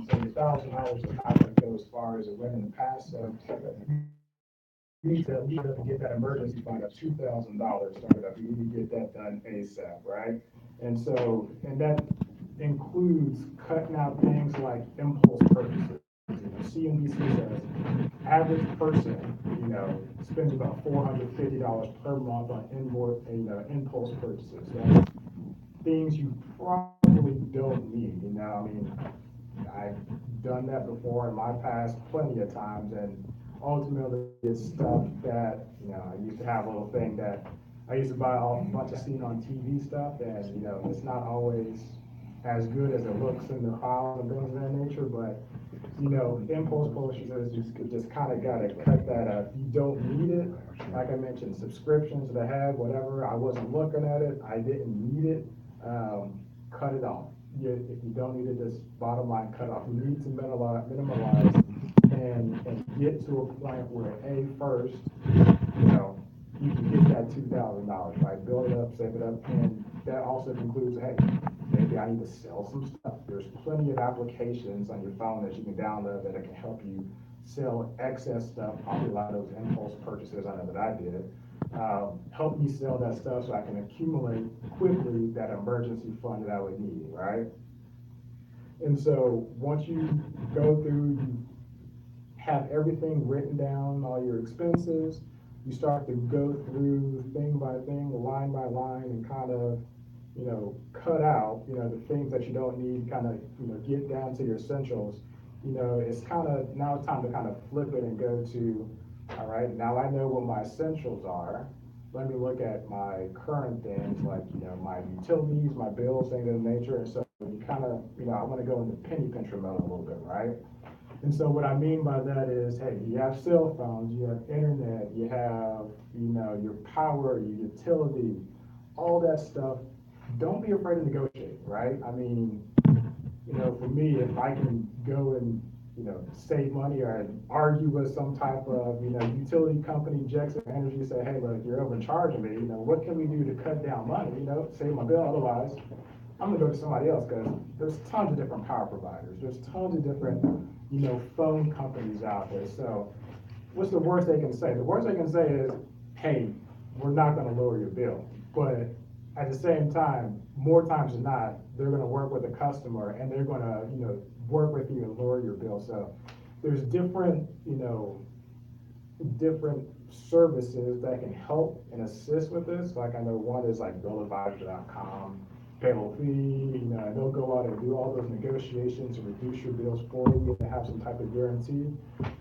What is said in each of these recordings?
So your $1,000 is not gonna go as far as it went in the past, so you need to at least get that emergency fund of $2,000 started up. You need to get that done ASAP, right? And that includes cutting out things like impulse purchases. CNBC says average person, spends about $450 per month on impulse purchases. That's things you probably don't need. I mean, I've done that before in my past plenty of times, and ultimately it's stuff that, I used to have a little thing that I used to buy a bunch of seen on TV stuff, and, it's not always as good as it looks in the file and things of that nature, but, impulse purchases, you just kind of got to cut that out. You don't need it. Like I mentioned, subscriptions that I had, whatever, I wasn't looking at it, I didn't need it, cut it off. If you don't need it, just bottom line cut off. You need to minimize and get to a point where first, you can get that $2,000, right? Build it up, save it up, and that also includes, hey, maybe I need to sell some stuff. There's plenty of applications on your phone that you can download that can help you sell excess stuff. Probably a lot of those impulse purchases I know that I did. Help me sell that stuff so I can accumulate quickly that emergency fund that I would need, right? And so once you go through, you have everything written down, all your expenses, you start to go through thing by thing, line by line, and kind of, cut out, the things that you don't need, kind of, get down to your essentials. It's kind of, now it's time to kind of flip it and go to, all right, now I know what my essentials are. Let me look at my current things like, my utilities, my bills, things of that nature. And so you kind of, I want to go into penny pincher mode a little bit, right? And so what I mean by that is, hey, you have cell phones, you have internet, you have, your power, your utility, all that stuff. Don't be afraid to negotiate, right? I mean, for me, if I can go and, save money or argue with some type of, utility company, Jackson Energy, say, hey, look, you're overcharging me, what can we do to cut down money, save my bill? Otherwise, I'm gonna go to somebody else, because there's tons of different power providers. There's tons of different, phone companies out there. So what's the worst they can say? The worst they can say is, hey, we're not gonna lower your bill. But at the same time, more times than not, they're gonna work with the customer and they're gonna, work with you and lower your bill. So there's different, different services that can help and assist with this. Like I know one is like billadvisor.com, payroll fee, and they'll go out and do all those negotiations to reduce your bills for you and have some type of guarantee.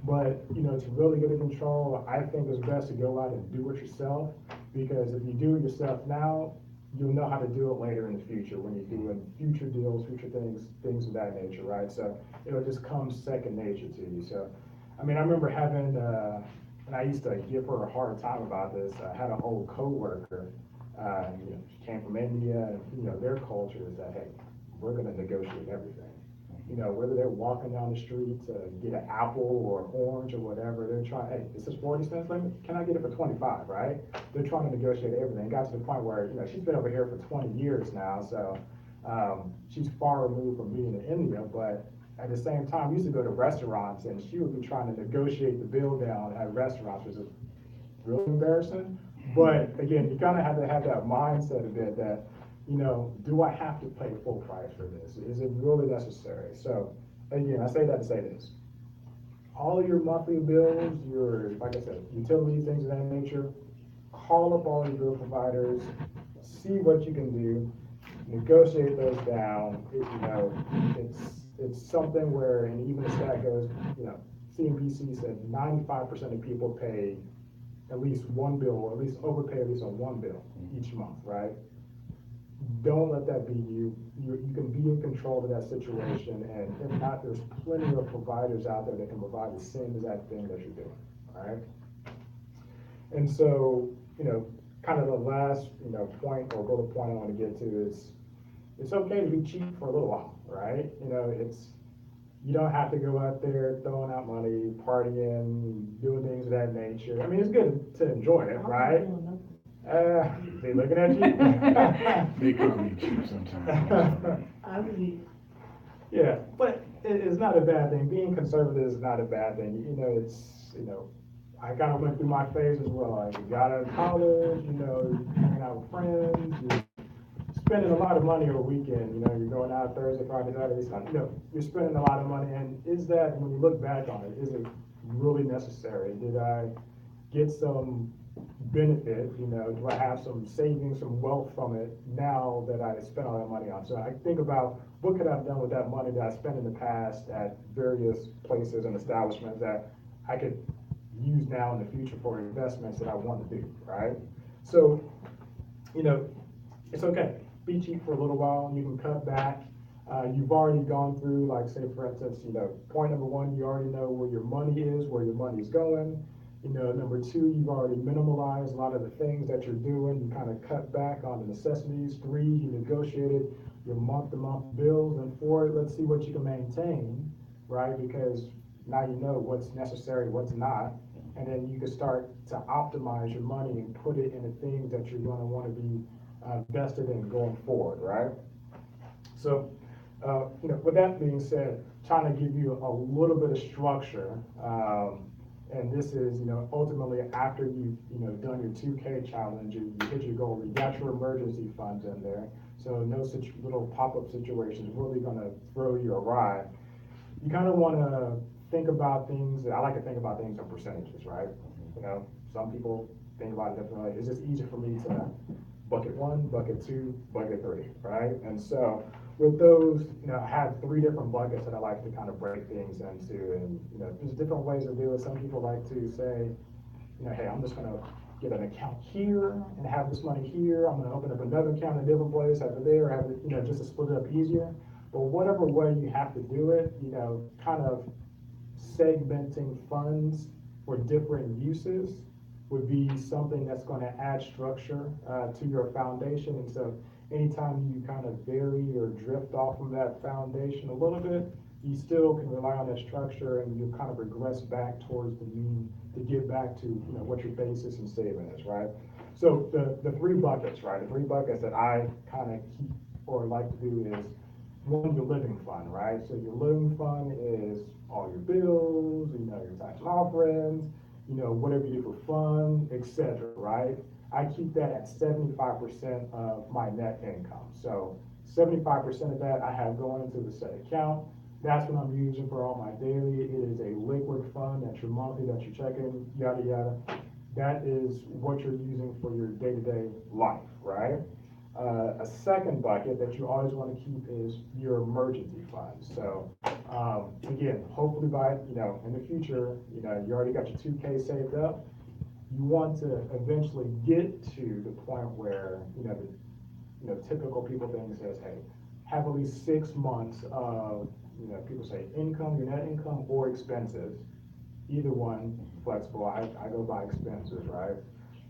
But, to really get in control, I think it's best to go out and do it yourself, because if you do it yourself now, you'll know how to do it later in the future when you're doing future deals, future things of that nature, right? So it'll just come second nature to you. So, I mean, I remember having, and I used to give her a hard time about this. I had an old coworker, she came from India, and, their culture is that, hey, we're gonna negotiate everything. Whether they're walking down the street to get an apple or orange or whatever, they're trying, hey, this is 40 cents, can I get it for 25, right? They're trying to negotiate everything. It got to the point where, she's been over here for 20 years now, so she's far removed from being in India, but at the same time, we used to go to restaurants and she would be trying to negotiate the bill down at restaurants, which is really embarrassing. But again, you kind of have to have that mindset a bit that, do I have to pay full price for this? Is it really necessary? So again, I say that to say this. All your monthly bills, your, like I said, utilities, things of that nature, call up all your bill providers, see what you can do, negotiate those down. It's something where, and even the stat goes, CNBC said 95% of people pay at least one bill, or at least overpay at least on one bill each month, right? Don't let that be you. You can be in control of that situation, and if not, there's plenty of providers out there that can provide the same exact thing that you're doing, all right? And so, kind of the last, point or bullet point I want to get to is, it's okay to be cheap for a little while, right? You don't have to go out there throwing out money, partying, doing things of that nature. I mean, it's good to enjoy it, right? They looking at you? They could be cheap sometimes. Yeah, but It's not a bad thing. Being conservative is not a bad thing. I kind of went through my phase as well. Like, you got out of college, hanging out with friends, you're spending a lot of money over a weekend. You're going out Thursday, Friday, Saturday, Sunday. You're spending a lot of money. And is that, when you look back on it, is it really necessary? Did I get some benefit? Do I have some savings, some wealth from it now that I spent all that money on? So I think about what could I have done with that money that I spent in the past at various places and establishments that I could use now in the future for investments that I want to do, right? So, you know, it's okay. Be cheap for a little while. You can cut back. You've already gone through, like, say, for instance, point number one, you already know where your money is, where your money is going. Number two, you've already minimalized a lot of the things that you're doing. You kind of cut back on the necessities. Three, you negotiated your month-to-month bills. And four, let's see what you can maintain, right? Because now you know what's necessary, what's not. And then you can start to optimize your money and put it in the things that you're going to want to be vested in going forward, right? So, with that being said, trying to give you a little bit of structure, and this is, ultimately after you've, done your 2K challenge, you hit your goal, you got your emergency funds in there, so no such little pop-up situations really gonna throw you awry. You kind of want to think about things. I like to think about things in percentages, right? Some people think about it differently. It's just easier for me to bucket one, bucket two, bucket three, right? And so with those, I have three different buckets that I like to kind of break things into, and there's different ways to do it. Some people like to say, hey, I'm just gonna get an account here and have this money here. I'm gonna open up another account in a different place, have it there, have it, just to split it up easier. But whatever way you have to do it, kind of segmenting funds for different uses would be something that's going to add structure to your foundation. And so anytime you kind of vary or drift off from that foundation a little bit, you still can rely on that structure, and you kind of regress back towards the mean to get back to what your basis and saving is, right? So the three buckets, right? The three buckets that I kind of keep or like to do is, one, your living fund, right? So your living fund is all your bills, your tax and offerings, whatever you do for fun, etc., right? I keep that at 75% of my net income. So 75% of that I have going into the set account. That's what I'm using for all my daily. It is a liquid fund. That's your monthly, that's your checking, yada, yada. That is what you're using for your day-to-day life, right? A second bucket that you always want to keep is your emergency fund. So again, hopefully by in the future, you already got your 2K saved up. You want to eventually get to the point where typical people think says, hey, have at least 6 months of people say income, your net income, or expenses. Either one, flexible. I go by expenses, right?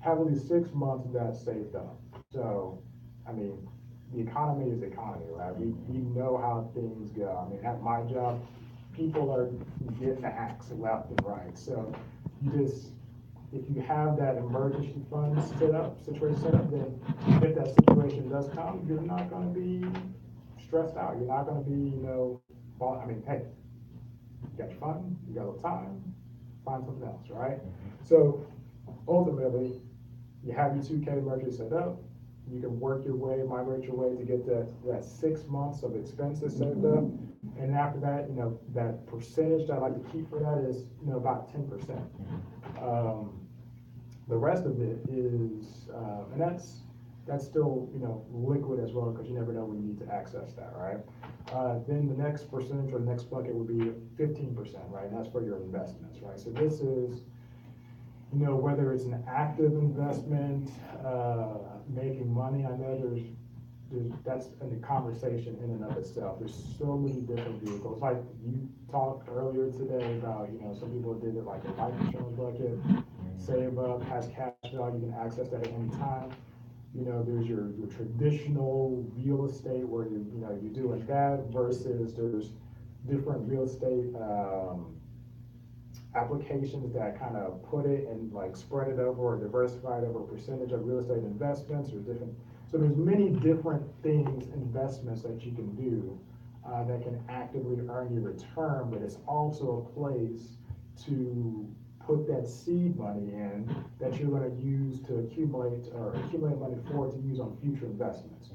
Have at least 6 months of that saved up. So, I mean, the economy is the economy, right? We know how things go. I mean, at my job, people are getting the axe left and right. So if you have that emergency fund situation set up, then if that situation does come, you're not going to be stressed out. You're not going to be, I mean, hey, you got your fund, you got a little time, find something else, right? So ultimately, you have your 2K emergency set up. You can work your way, migrate your way to get that 6 months of expenses saved up. And after that, that percentage that I like to keep for that is, about 10%. The rest of it is, and that's still, liquid as well, because you never know when you need to access that, right? Then the next percentage or the next bucket would be 15%, right? And that's for your investments, right? So this is, whether it's an active investment, making money. I know that's in the conversation in and of itself. There's so many different vehicles. Like you talked earlier today about, some people did it like a life insurance bucket, save up, has cash value, you can access that at any time. There's your traditional real estate where you're doing that, versus there's different real estate applications that kind of put it and like spread it over or diversify it over a percentage of real estate investments or different. So there's many different things, investments that you can do that can actively earn you return, but it's also a place to put that seed money in that you're gonna use to accumulate money forward to use on future investments.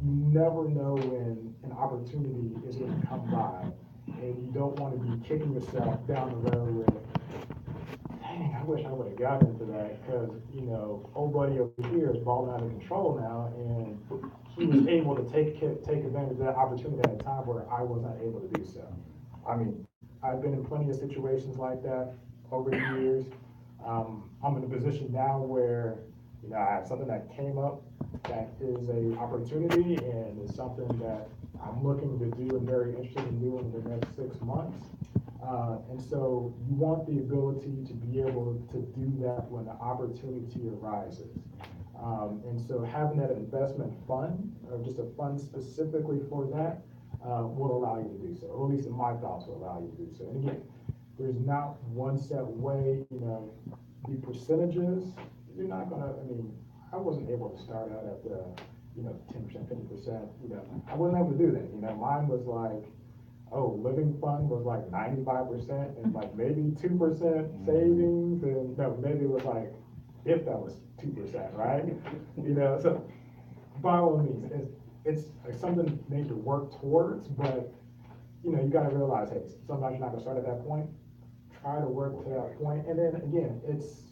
You never know when an opportunity is gonna come by, and you don't wanna be kicking yourself down the road with, dang, I wish I would have gotten into that, because, old buddy over here is balling out of control now, and he was able to take advantage of that opportunity at a time where I was not able to do so. I mean, I've been in plenty of situations like that over the years. I'm in a position now where, I have something that came up that is a opportunity and is something that I'm looking to do and very interested in doing in the next 6 months. And so you want the ability to be able to do that when the opportunity arises. And so having that investment fund, or just a fund specifically for that, will allow you to do so, or at least in my thoughts will allow you to do so. And again, there's not one set way, the percentages, you're not gonna, I wasn't able to start out at the, 10%, 50%, I wasn't able to do that, mine was like, living fund was like 95% and like maybe 2% savings, and no, maybe it was like, if that was 2%, right? So by all means, it's like something maybe to work towards, but you gotta realize, hey, sometimes you're not gonna start at that point. Try to work to that point, and then again, it's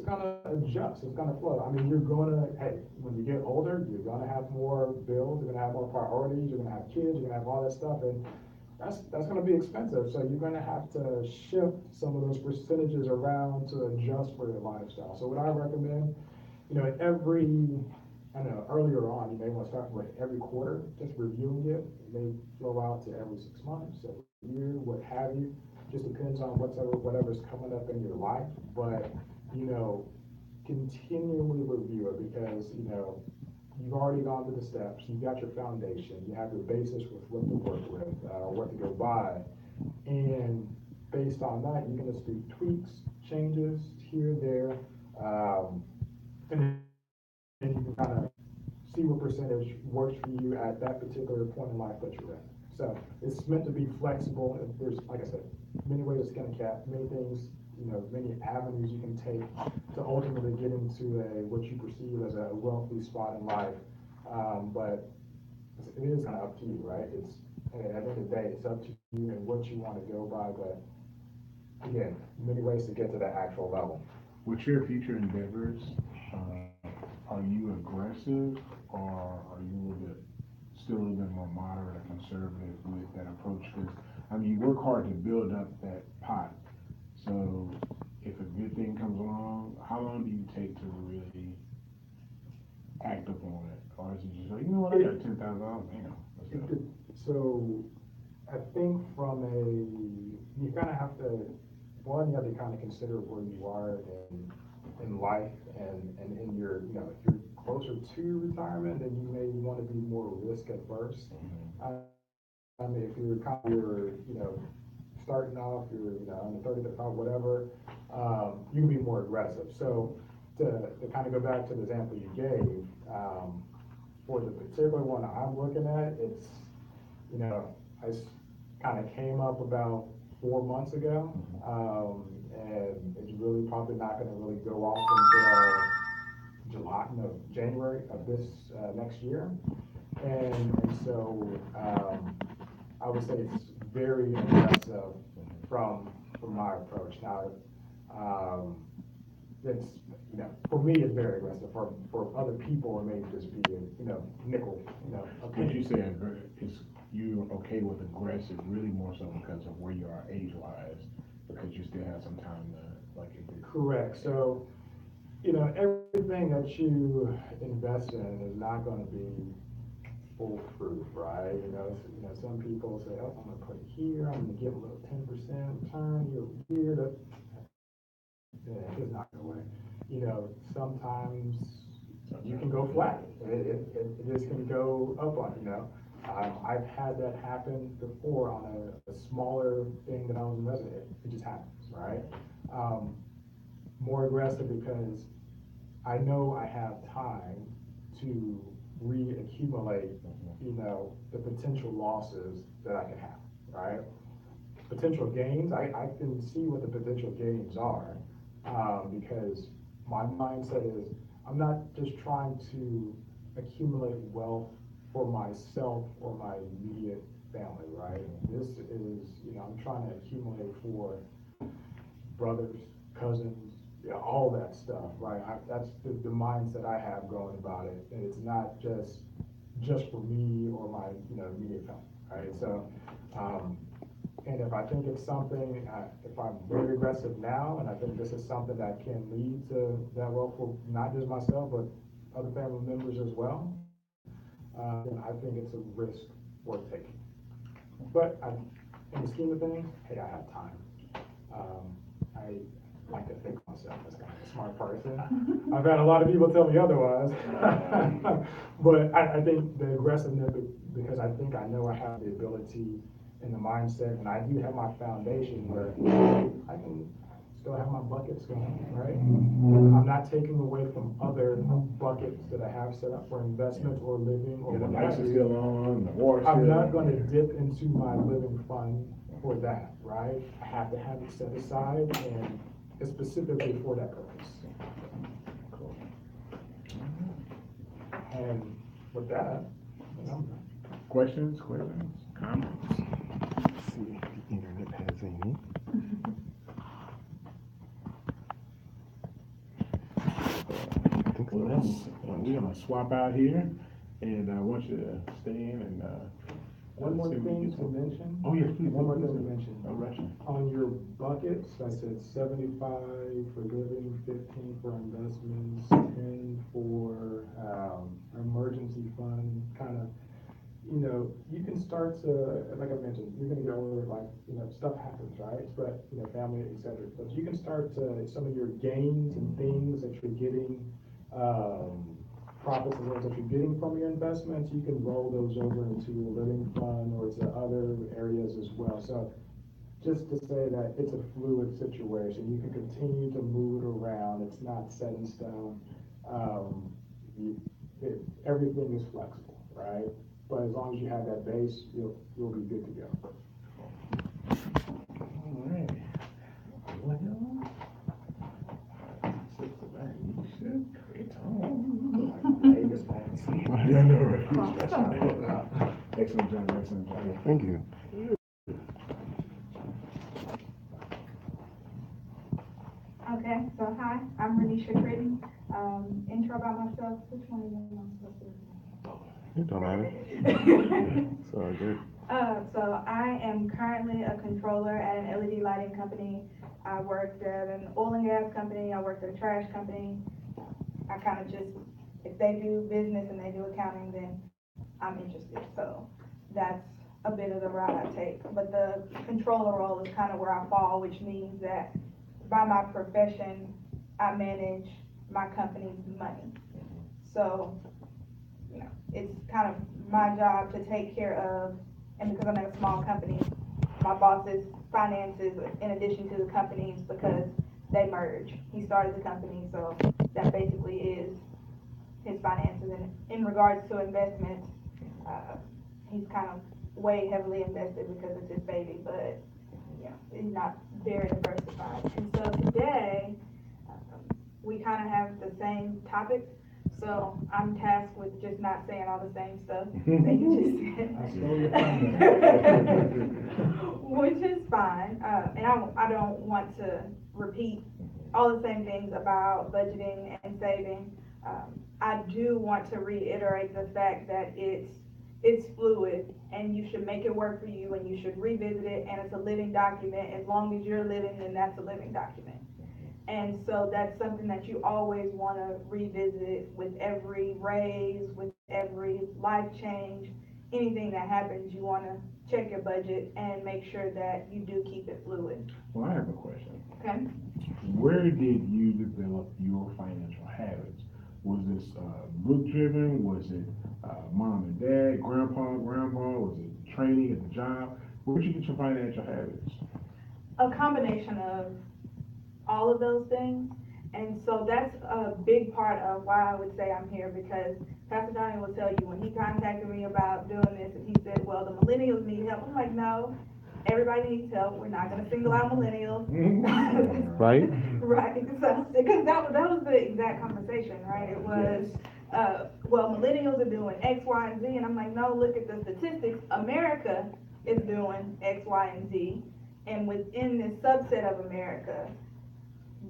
gonna adjust, it's gonna flow. You're gonna, hey, when you get older, you're gonna have more bills, you're gonna have more priorities, you're gonna have kids, you're gonna have all that stuff, and that's gonna be expensive. So you're gonna have to shift some of those percentages around to adjust for your lifestyle. So what I recommend, I know earlier on, you may want to start with every quarter, just reviewing it. It may flow out to every 6 months, every year, what have you. Just depends on whatever's coming up in your life. But, continually review it, because, you've already gone through the steps, you've got your foundation, you have your basis with what to work with, what to go by. And based on that, you can just do tweaks, changes here, there, and then you can kind of see what percentage works for you at that particular point in life that you're in. So it's meant to be flexible. There's, like I said, many ways to skin a cat, many things, many avenues you can take to ultimately get into what you perceive as a wealthy spot in life. But it is kind of up to you, right? At the end of the day, it's up to you and what you want to go by. But again, many ways to get to that actual level. With your future endeavors, are you aggressive, or are you a little bit, still a little bit more moderate or conservative with that approach? Because you work hard to build up that pot. So if a good thing comes along, how long do you take to really act upon it? Or is it just like, I got $10,000, let's go. So I think you kind of have to, one, you have to kind of consider where you are in life, and in your, if you're closer to retirement, then you may want to be more risk adverse. If you're starting off, you're, on the 35, whatever, you can be more aggressive. So to kind of go back to the example you gave, for the particular one I'm looking at, it's, I kind of came up about 4 months ago, and it's really probably not going to really go off until January of this next year. And so I would say it's very aggressive from my approach. Now, it's, for me, it's very aggressive. For other people, it may just be nickel, okay. Would you say you're okay with aggressive, really more so because of where you are age-wise, because you still have some time to, like, Correct. So, everything that you invest in is not going to be foolproof, right? Some people say, oh, I'm going to put it here, I'm going to get a little 10% return year. It's not going to sometimes you can go flat. It just can go up on. I've had that happen before on a smaller thing that I was investing in. It just happens, right? More aggressive because I know I have time to reaccumulate, the potential losses that I could have, right? Potential gains, I can see what the potential gains are, because my mindset is, I'm not just trying to accumulate wealth for myself or my immediate family, right? This is, I'm trying to accumulate for brothers, cousins, all that stuff, right? That's the mindset I have going about it, and it's not just for me or my, immediate family, right? So, and if I think it's something, if I'm very aggressive now, and I think this is something that can lead to that wealth for not just myself, but other family members as well, then I think it's a risk worth taking. But in the scheme of things, hey, I have time. I like to think myself as kind of a smart person. I've had a lot of people tell me otherwise. But I think the aggressiveness, because I think I know I have the ability and the mindset, and I do have my foundation where I can still have my buckets going, right? I'm not taking away from other buckets that I have set up for investment or living or The what lights have are you. still on, the water's still on. I'm not gonna dip into my living fund for that, right? I have to have it set aside, and it's specifically for that purpose. Cool. And with that, Questions, comments? See if the internet has any. I think Well, so. we're gonna swap out here, and I want you to stay in and, one more see what we thing get to mention. Oh, yes, please. One more please, thing to please. mention. No rushing. On your buckets, I said 75 for living, 15 for investments, 10 for, emergency fund, kind of, you can start to, like I mentioned, you're gonna get older, like, stuff happens, right? But, family, et cetera. But you can start to, some of your gains and things that you're getting, profits and things that you're getting from your investments, you can roll those over into your living fund or to other areas as well. So just to say that it's a fluid situation, you can continue to move it around, it's not set in stone. Everything is flexible, right? But as long as you have that base, you'll be good to go. All right. Well, sit back, you should create Vegas fans. Yeah, no, right. Excellent job, excellent job. Thank you. Okay, so hi, I'm Renisha Critton. Intro about myself, which one of you am I supposed to? It don't matter. It's all good. So I am currently a controller at an LED lighting company. I worked at an oil and gas company, I worked at a trash company. I kind of just, if they do business and they do accounting, then I'm interested. So that's a bit of the route I take. But the controller role is kind of where I fall, which means that by my profession, I manage my company's money. So, it's kind of my job to take care of, and because I'm at a small company, my boss's finances in addition to the company's, because they merge. He started the company, so that basically is his finances. And in regards to investment, he's kind of way heavily invested because it's his baby, but he's not very diversified. And so today, we kind of have the same topics. So I'm tasked with just not saying all the same stuff that you just I said. stole your thunder. Which is fine, and I don't want to repeat all the same things about budgeting and saving. I do want to reiterate the fact that it's fluid, and you should make it work for you, and you should revisit it, and it's a living document. As long as you're living, then that's a living document. And so that's something that you always want to revisit with every raise, with every life change, anything that happens. You want to check your budget and make sure that you do keep it fluid. Well, I have a question. Okay? Where did you develop your financial habits? Was this book driven? Was it mom and dad, grandpa, grandma? Was it training at the job? Where'd you get your financial habits? A combination of all of those things. And so that's a big part of why I would say I'm here, because Pastor Johnny will tell you, when he contacted me about doing this, and he said, well, the millennials need help. I'm like, no, everybody needs help. We're not gonna single out millennials. Right? Right, so, because that was the exact conversation, right? It was, well, millennials are doing X, Y, and Z, and I'm like, no, look at the statistics. America is doing X, Y, and Z, and within this subset of America,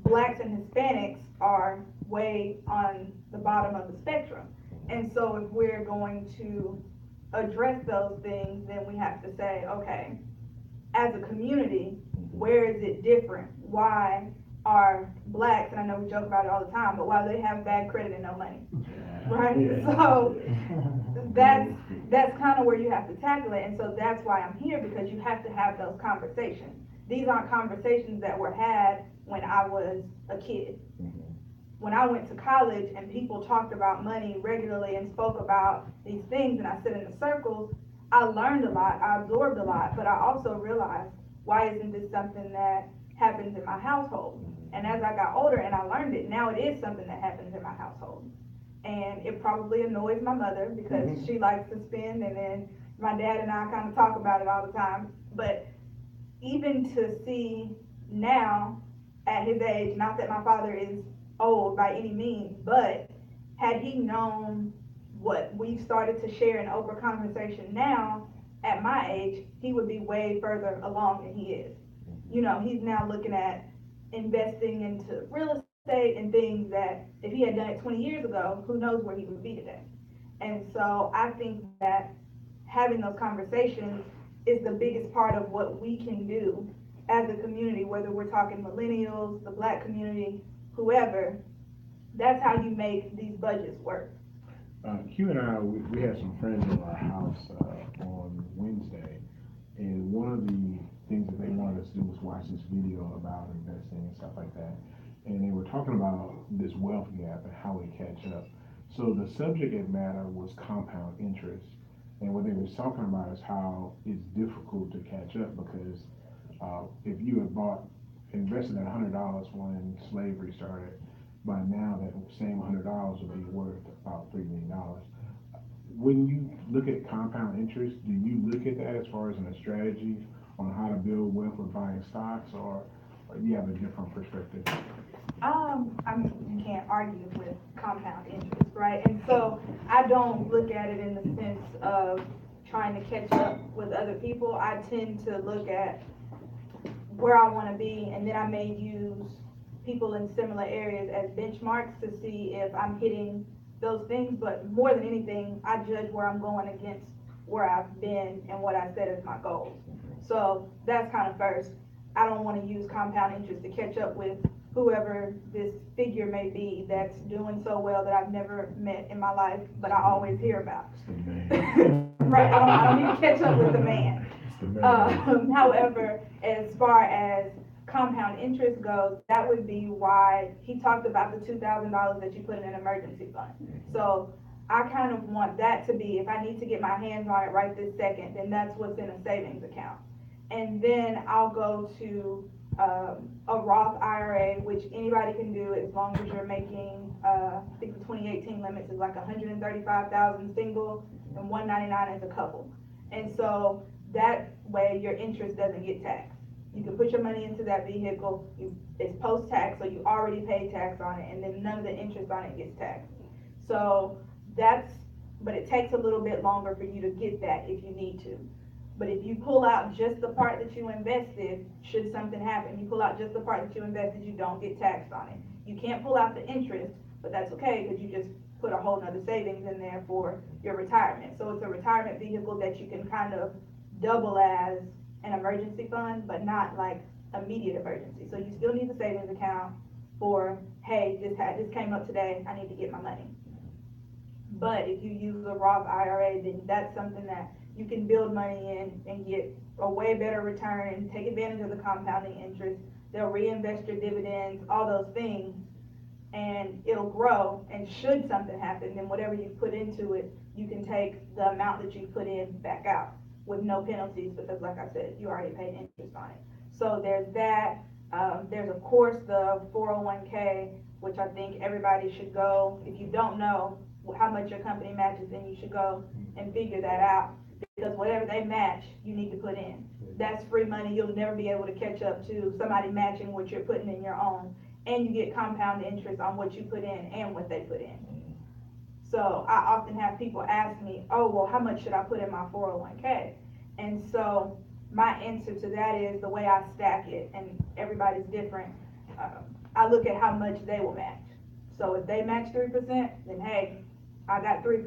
Blacks and Hispanics are way on the bottom of the spectrum. And so if we're going to address those things, then we have to say, okay, as a community, where is it different? Why are Blacks, and I know we joke about it all the time, but why do they have bad credit and no money? Right? So that's kind of where you have to tackle it. And so that's why I'm here, because you have to have those conversations. These aren't conversations that were had when I was a kid. When I went to college and people talked about money regularly and spoke about these things, and I sit in the circles, I learned a lot, I absorbed a lot, but I also realized, why isn't this something that happens in my household? And as I got older and I learned it, now it is something that happens in my household. And it probably annoys my mother, because she likes to spend, and then my dad and I kind of talk about it all the time. But even to see now, at his age, not that my father is old by any means, but had he known what we've started to share in Oprah conversation now, at my age, he would be way further along than he is. You know, he's now looking at investing into real estate and things that if he had done it 20 years ago, who knows where he would be today. And so I think that having those conversations is the biggest part of what we can do as a community, whether we're talking millennials, the Black community, whoever. That's how you make these budgets work. Q and I, we had some friends at our house on Wednesday, and one of the things that they wanted us to do was watch this video about investing and stuff like that. And they were talking about this wealth gap and how we catch up. So the subject matter was compound interest. And what they were talking about is how it's difficult to catch up, because if you had invested $100 when slavery started, by now that same $100 would be worth about $3 million. When you look at compound interest, do you look at that as far as a strategy on how to build wealth with buying stocks, or do you have a different perspective? You can't argue with compound interest, right? And so I don't look at it in the sense of trying to catch up with other people. I tend to look at where I want to be, and then I may use people in similar areas as benchmarks to see if I'm hitting those things. But more than anything, I judge where I'm going against where I've been and what I set as my goals. So that's kind of first. I don't want to use compound interest to catch up with whoever this figure may be that's doing so well that I've never met in my life, but I always hear about. Right, I don't need to catch up with the man. However, as far as compound interest goes, that would be why he talked about the $2,000 that you put in an emergency fund. So I kind of want that to be, if I need to get my hands on it right this second, then that's what's in a savings account. And then I'll go to a Roth IRA, which anybody can do as long as you're making, I think the 2018 limits is like 135,000 single and 199 as a couple. And so that way your interest doesn't get taxed. You can put your money into that vehicle, it's post-tax, so you already pay tax on it, and then none of the interest on it gets taxed. So but it takes a little bit longer for you to get that if you need to. But if you pull out just the part that you invested, should something happen, you pull out just the part that you invested, you don't get taxed on it. You can't pull out the interest, but that's okay, because you just put a whole nother savings in there for your retirement. So it's a retirement vehicle that you can kind of double as an emergency fund, but not like immediate emergency. So you still need the savings account for, hey, this came up today, I need to get my money. But if you use a Roth IRA, then that's something that you can build money in and get a way better return, take advantage of the compounding interest. They'll reinvest your dividends, all those things, and it'll grow. And should something happen, then whatever you put into it, you can take the amount that you put in back out with no penalties, because like I said, you already paid interest on it. So there's that. There's of course the 401k, which I think everybody should go. If you don't know how much your company matches, then you should go and figure that out. Because whatever they match, you need to put in. That's free money. You'll never be able to catch up to somebody matching what you're putting in your own. And you get compound interest on what you put in and what they put in. So I often have people ask me, oh, well, how much should I put in my 401k? And so my answer to that is the way I stack it, and everybody's different. I look at how much they will match. So if they match 3%, then hey, I got 3%.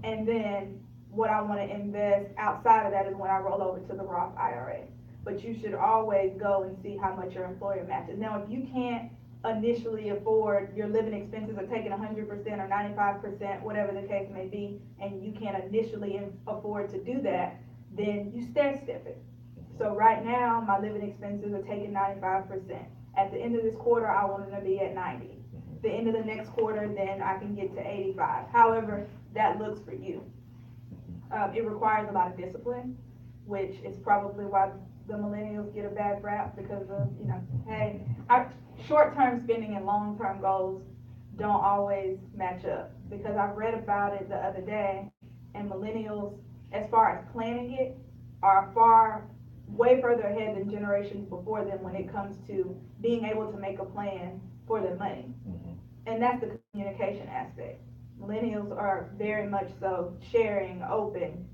And then what I want to invest outside of that is when I roll over to the Roth IRA. But you should always go and see how much your employer matches. Now, if you can't initially afford, your living expenses are taking 100% or 95%, whatever the case may be, and you can't initially afford to do that, then you stair step it. So right now, my living expenses are taking 95%. At the end of this quarter, I want them to be at 90. The end of the next quarter, then I can get to 85. However that looks for you. It requires a lot of discipline, which is probably why the millennials get a bad rap, because of, hey, our short-term spending and long-term goals don't always match up. Because I read about it the other day, and millennials, as far as planning it, are way further ahead than generations before them when it comes to being able to make a plan for their money. And that's the communication aspect. Millennials are very much so sharing, open,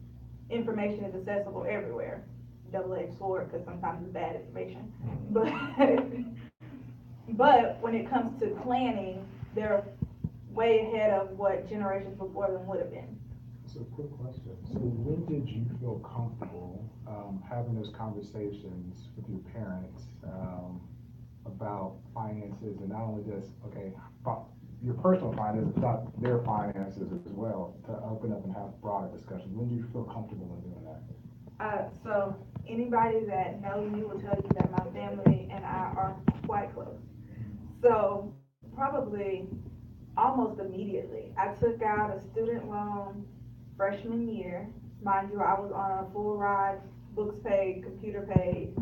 information is accessible everywhere. Double-edged sword, because sometimes it's bad information. But when it comes to planning, they're way ahead of what generations before them would have been. So quick question. So when did you feel comfortable having those conversations with your parents about finances, and not only just, okay, your personal finances, but their finances as well, to open up and have broader discussions? When do you feel comfortable in doing that? So anybody that knows me will tell you that my family and I are quite close. So probably almost immediately, I took out a student loan freshman year. Mind you, I was on a full ride, books paid, computer paid,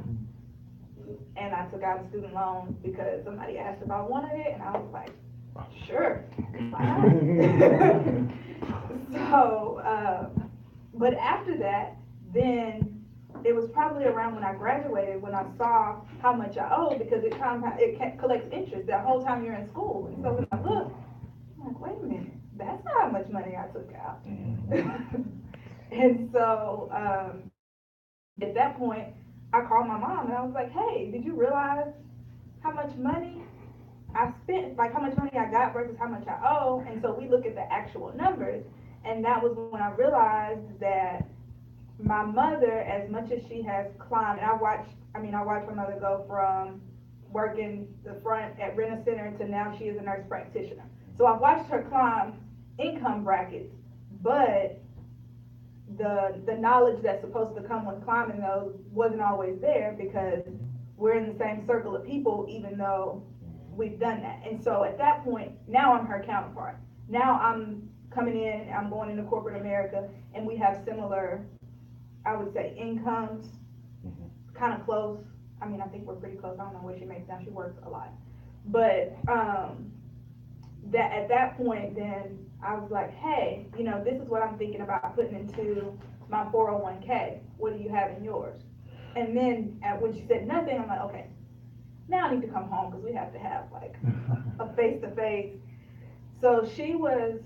and I took out a student loan because somebody asked if I wanted it, and I was like, sure, why not? So, but after that, then it was probably around when I graduated when I saw how much I owed, because it collects interest that whole time you're in school. And so when I look, I'm like, wait a minute, that's not how much money I took out. And so at that point, I called my mom and I was like, hey, did you realize how much money I spent, like how much money I got versus how much I owe? And so we look at the actual numbers, and that was when I realized that my mother, as much as she has climbed, and I watched my mother go from working the front at Rent-A-Center to now she is a nurse practitioner. So I've watched her climb income brackets, but the knowledge that's supposed to come with climbing those wasn't always there, because we're in the same circle of people, even though we've done that. And so at that point, now I'm her counterpart. Now I'm coming in, I'm going into corporate America, and we have similar, I would say, incomes, kind of close. I mean, I think we're pretty close. I don't know what she makes now. She works a lot. But that at that point, then I was like, hey, this is what I'm thinking about putting into my 401k. What do you have in yours? And then when she said nothing, I'm like, okay, now I need to come home, because we have to have like a face-to-face. So she was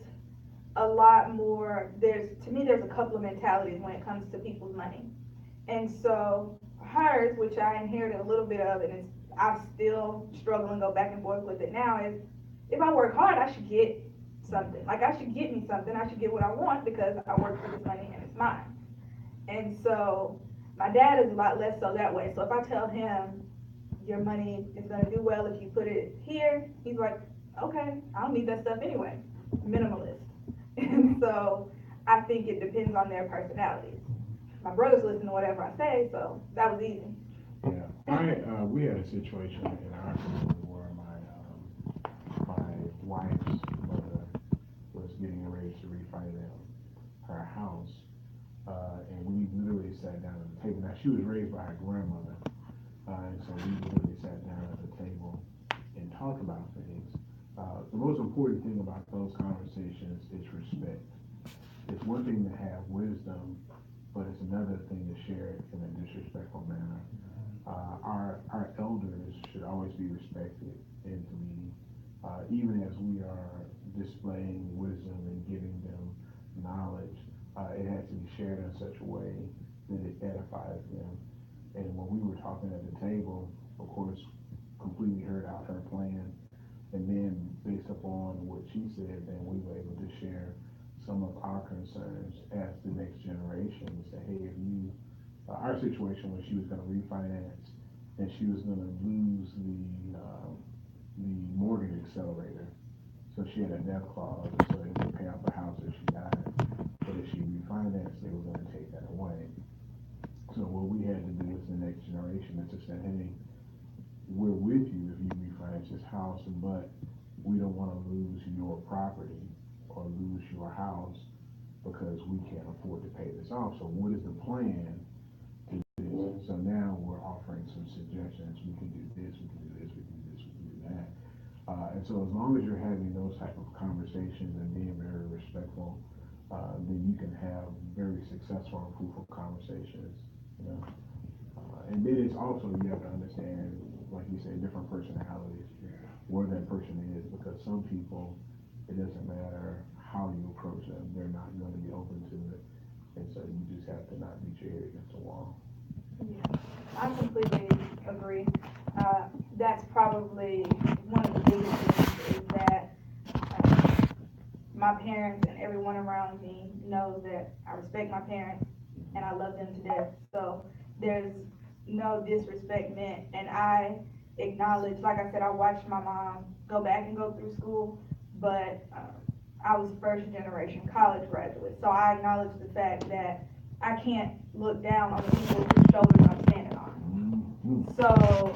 a lot more, to me, there's a couple of mentalities when it comes to people's money. And so hers, which I inherited a little bit of, and I still struggle and go back and forth with it now, is if I work hard, I should get something. Like, I should get me something. I should get what I want, because I work for this money and it's mine. And so my dad is a lot less so that way. So if I tell him, your money is going to do well if you put it here, he's like, okay, I don't need that stuff anyway. Minimalist. And so I think it depends on their personalities. My brothers listen to whatever I say, so that was easy. Yeah, we had a situation in our family where my wife's mother was getting ready to refinance her house, and we literally sat down at the table. Now, she was raised by her grandmother, and so we literally sat down talk about things, the most important thing about those conversations is respect. It's one thing to have wisdom, but it's another thing to share it in a disrespectful manner. Our elders should always be respected in the meeting, even as we are displaying wisdom and giving them knowledge. It has to be shared in such a way that it edifies them. And when we were talking at the table, of course, completely heard out her plan. And then based upon what she said, then we were able to share some of our concerns as the next generation. Say, hey, if you, our situation was she was gonna refinance and she was gonna lose the mortgage accelerator. So she had a death clause, so they would pay off the house if she died. But if she refinanced, they were gonna take that away. So what we had to do as the next generation is to say, hey, we're with you if you refinance this house, but we don't wanna lose your property or lose your house because we can't afford to pay this off. So what is the plan to do this? So now we're offering some suggestions. We can do this, we can do this, we can do this, we can do that. And so as long as you're having those type of conversations and being very respectful, then you can have very successful and fruitful conversations, you know. And then it's also, you have to understand, like you said, different personalities, where that person is, because some people, it doesn't matter how you approach them, they're not going to be open to it. And so you just have to not beat your head against the wall. Yeah, I completely agree. That's probably one of the biggest things is that my parents and everyone around me knows that I respect my parents and I love them to death. So there's no disrespect meant, and I acknowledge, like I said, I watched my mom go back and go through school, but I was first generation college graduate, so I acknowledge the fact that I can't look down on the people whose shoulders I'm standing on. So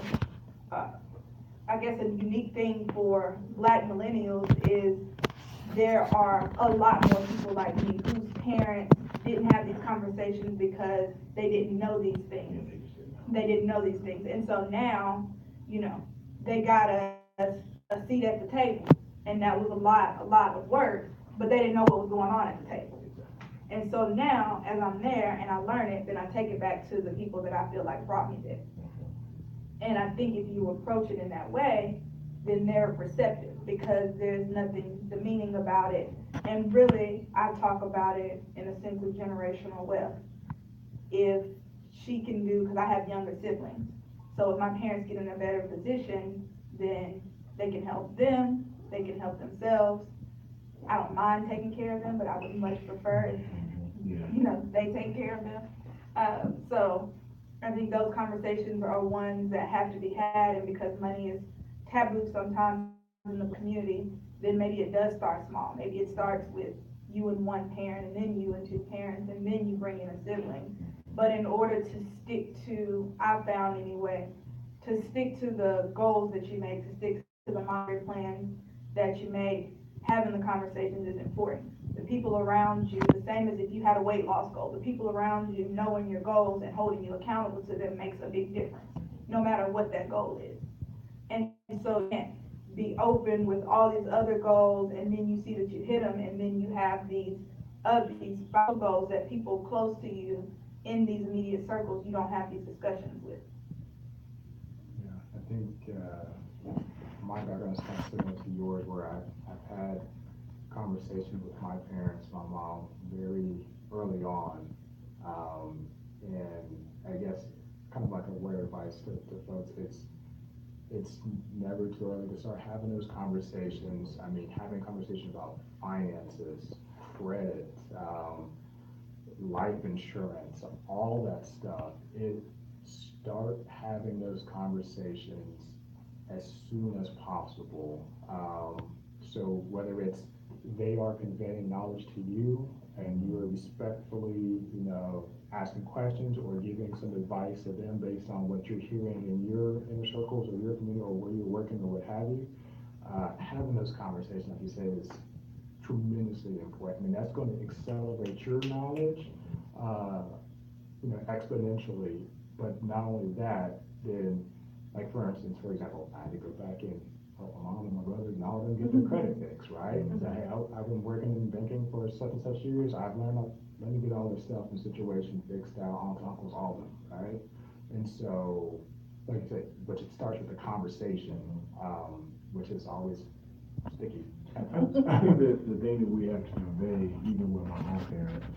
I guess a unique thing for Black millennials is there are a lot more people like me whose parents didn't have these conversations because they didn't know these things. They didn't know these things. And so now, you know, they got a seat at the table. And that was a lot of work, but they didn't know what was going on at the table. And so now, as I'm there and I learn it, then I take it back to the people that I feel like brought me there. And I think if you approach it in that way, then they're receptive because there's nothing demeaning about it. And really, I talk about it in a sense of generational wealth. If she can do, because I have younger siblings, so if my parents get in a better position, then they can help them, they can help themselves. I don't mind taking care of them, but I would much prefer if, you know, they take care of them. So I think those conversations are ones that have to be had, and because money is taboo sometimes in the community, then maybe it does start small. Maybe it starts with you and one parent, and then you and two parents, and then you bring in a sibling. But in order to stick to, I've found anyway, to stick to the goals that you make, to stick to the monetary plans that you make, having the conversations is important. The people around you, the same as if you had a weight loss goal, the people around you knowing your goals and holding you accountable to them makes a big difference, no matter what that goal is. And so you can't be open with all these other goals, and then you see that you hit them, and then you have these special goals that people close to you in these immediate circles you don't have these discussions with. Yeah, I think my background is kind of similar to yours, where I've had conversations with my parents, my mom, very early on, and I guess kind of like a word of advice to folks, it's never too early to start having those conversations. I mean, having conversations about finances, credit, life insurance, all that stuff. Start having those conversations as soon as possible. So whether it's they are conveying knowledge to you and you're respectfully, you know, asking questions or giving some advice to them based on what you're hearing in your inner circles or your community or where you're working or what have you, having those conversations, like you said, is tremendously important. I mean, that's going to accelerate your knowledge, you know, exponentially. But not only that, then, like for instance, for example, I had to go back and along with my brothers and all of them get their credit fixed, right? And say, hey, I've been working in banking for such and such years, I've learned, let me get all this stuff and situation fixed out, Aunt, uncles, all of them, right? And so, like I said, but it starts with the conversation, which is always sticky. I think the thing that we have to convey, even with my own parents,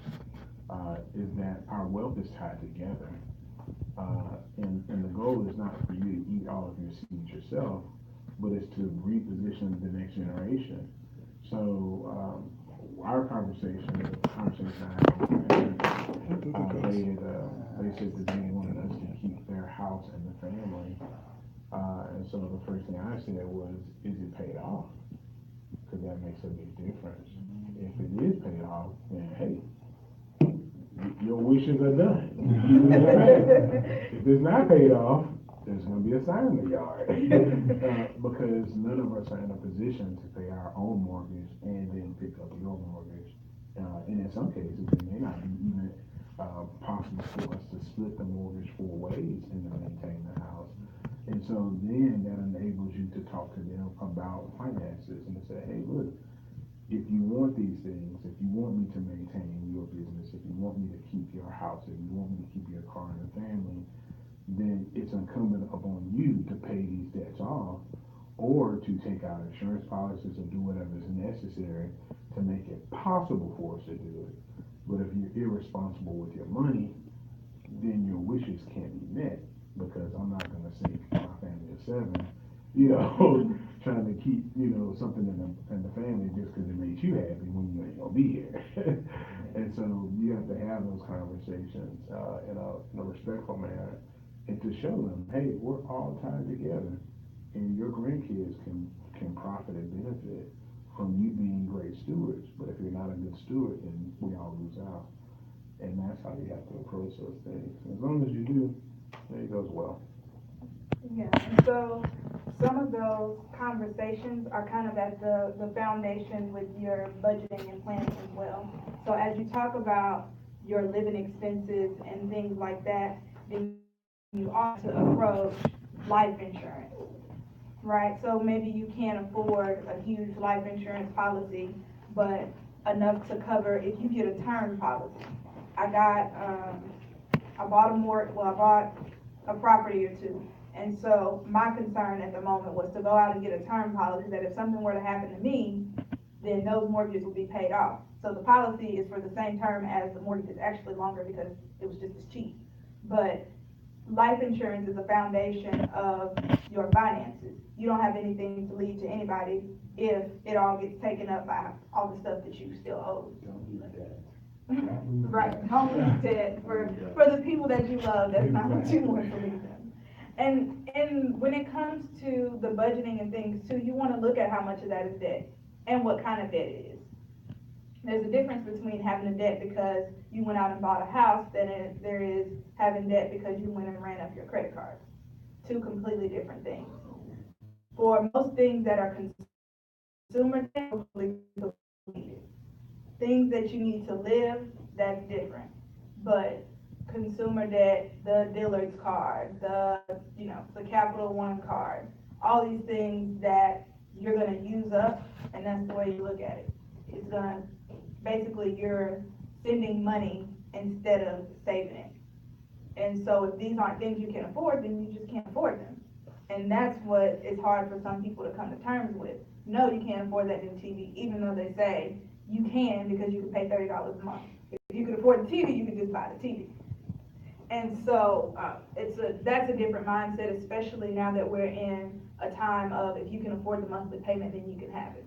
is that our wealth is tied together. And the goal is not for you to eat all of your seeds yourself, but it's to reposition the next generation. So, our conversation I had with my parents, they said that they wanted us to keep their house and the family. And so the first thing I said was, is it paid off? Because that makes a big difference. If it is paid off, then hey, your wishes are done. If it's not paid off, there's gonna be a sign in the yard. Because none of us are in a position to pay our own mortgage and then pick up your mortgage. And in some cases, it may not be even possible for us to split the mortgage 4 ways and to maintain the house. And so then that enables you to talk to them about finances and to say, hey, look, if you want these things, if you want me to maintain your business, if you want me to keep your house, if you want me to keep your car and your family, then it's incumbent upon you to pay these debts off or to take out insurance policies or do whatever is necessary to make it possible for us to do it. But if you're irresponsible with your money, then your wishes can't be met, because I'm not gonna sink my family of 7, trying to keep, something in the family just because it makes you happy when you ain't gonna be here. And so you have to have those conversations in a respectful manner, and to show them, hey, we're all tied together, and your grandkids can profit and benefit from you being great stewards. But if you're not a good steward, then we all lose out. And that's how you have to approach those things. As long as you do, it goes well. Yeah, and so some of those conversations are kind of at the foundation with your budgeting and planning as well. So as you talk about your living expenses and things like that, then you ought to approach life insurance, right? So maybe you can't afford a huge life insurance policy, but enough to cover if you get a term policy. I bought a property or 2. And so my concern at the moment was to go out and get a term policy that if something were to happen to me, then those mortgages will be paid off. So the policy is for the same term as the mortgage, is actually longer because it was just as cheap. But life insurance is a foundation of your finances. You don't have anything to leave to anybody if it all gets taken up by all the stuff that you still owe. Don't leave that. Right, don't leave debt for the people that you love, that's not what you want to leave them. And when it comes to the budgeting and things too, you want to look at how much of that is debt and what kind of debt it is. There's a difference between having a debt because you went out and bought a house than there is having debt because you went and ran up your credit cards. 2 completely different things. For most things that are consumer debt, things that you need to live, that's different. But consumer debt, the dealer's card, the Capital One card, all these things that you're gonna use up, and that's the way you look at it. It's gonna, basically you're sending money instead of saving it. And so if these aren't things you can afford, then you just can't afford them. And that's what is hard for some people to come to terms with. No, you can't afford that new TV, even though they say you can because you can pay $30 a month. If you could afford the TV, you could just buy the TV. And so that's a different mindset, especially now that we're in a time of if you can afford the monthly payment, then you can have it.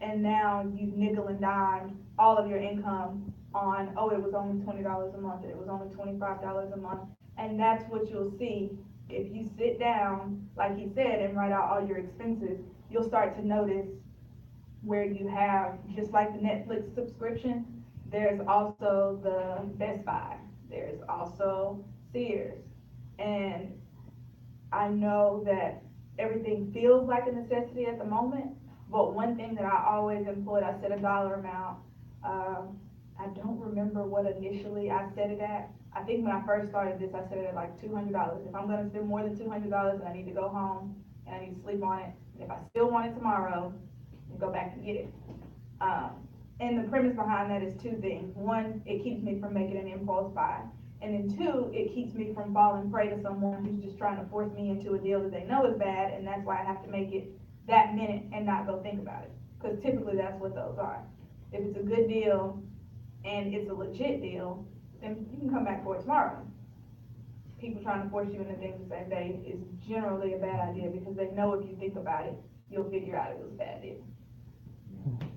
And now you've nickel and dime all of your income on, it was only $20 a month, and it was only $25 a month. And that's what you'll see if you sit down, like he said, and write out all your expenses. You'll start to notice where you have, just like the Netflix subscription, there's also the Best Buy, there's also Sears. And I know that everything feels like a necessity at the moment, but one thing that I always employed, I set a dollar amount. I don't remember what initially I set it at. I think when I first started this, I set it at like $200. If I'm gonna spend more than $200 and I need to go home, and I need to sleep on it. And if I still want it tomorrow, then go back and get it. And the premise behind that is two things. One, it keeps me from making an impulse buy. And then two, it keeps me from falling prey to someone who's just trying to force me into a deal that they know is bad, and that's why I have to make it that minute and not go think about it. Because typically that's what those are. If it's a good deal and it's a legit deal, then you can come back for it tomorrow. People trying to force you into things the same day is generally a bad idea, because they know if you think about it, you'll figure out it was a bad deal.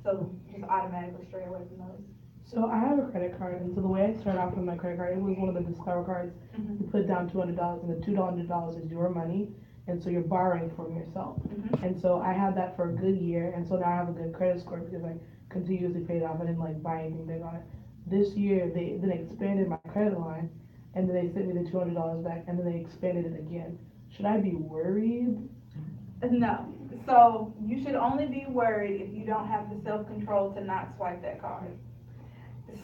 So just automatically stray away from those. So I have a credit card, and so the way I started off with my credit card, it was one of the Discover cards. Mhm. You put down $200, and the $200 is your money, and so you're borrowing from yourself. Mhm. And so I had that for a good year, and so now I have a good credit score because I continuously paid off. I didn't like buy anything big on it. This year they then expanded my credit line, and then they sent me the $200 back, and then they expanded it again. Should I be worried? No, so you should only be worried if you don't have the self-control to not swipe that card.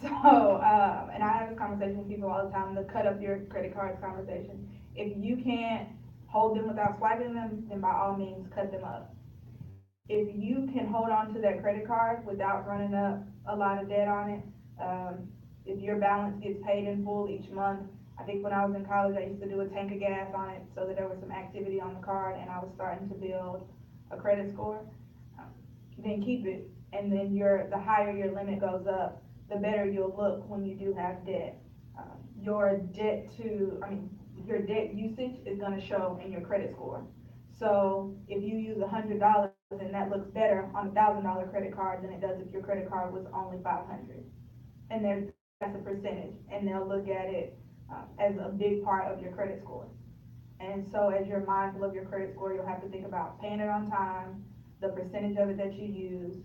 So, and I have this conversation with people all the time, the cut up your credit cards conversation. If you can't hold them without swiping them, then by all means, cut them up. If you can hold on to that credit card without running up a lot of debt on it, if your balance gets paid in full each month, I think when I was in college, I used to do a tank of gas on it so that there was some activity on the card and I was starting to build a credit score, then keep it. And then the higher your limit goes up, the better you'll look when you do have debt. Your debt usage is gonna show in your credit score. So if you use $100, then that looks better on a $1,000 credit card than it does if your credit card was only $500. And that's a percentage, and they'll look at it as a big part of your credit score. And so as you're mindful of your credit score, you'll have to think about paying it on time, the percentage of it that you use,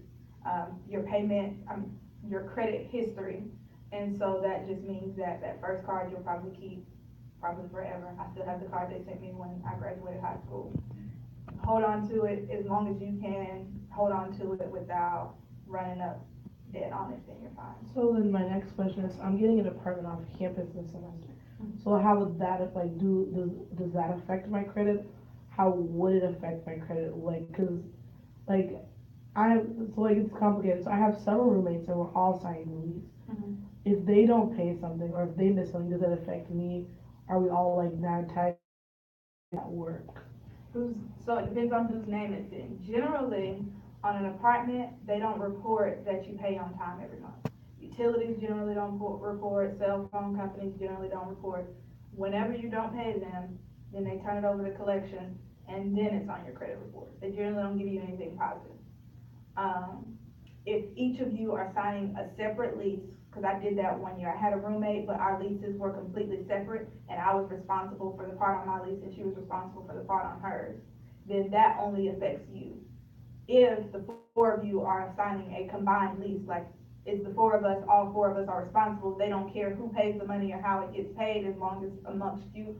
your your credit history. And so that just means that that first card you'll probably keep forever. I still have the card they sent me when I graduated high school. Hold on to it as long as you can. Hold on to it without running up debt on it, then you're fine. So then my next question is, I'm getting an apartment off campus this semester. So how would that, does that affect my credit? How would it affect my credit? It's complicated. So I have several roommates and we're all signing the lease. Mhm. If they don't pay something, or if they miss something, does that affect me? Are we all like not tagged at work? So it depends on whose name it's in. Generally, on an apartment, they don't report that you pay on time every month. Utilities generally don't report, cell phone companies generally don't report. Whenever you don't pay them, then they turn it over to collection, and then it's on your credit report. They generally don't give you anything positive. If each of you are signing a separate lease, because I did that one year, I had a roommate, but our leases were completely separate, and I was responsible for the part on my lease, and she was responsible for the part on hers, then that only affects you. If the four of you are signing a combined lease, like it's the four of us, all four of us are responsible, they don't care who pays the money or how it gets paid, as long as amongst you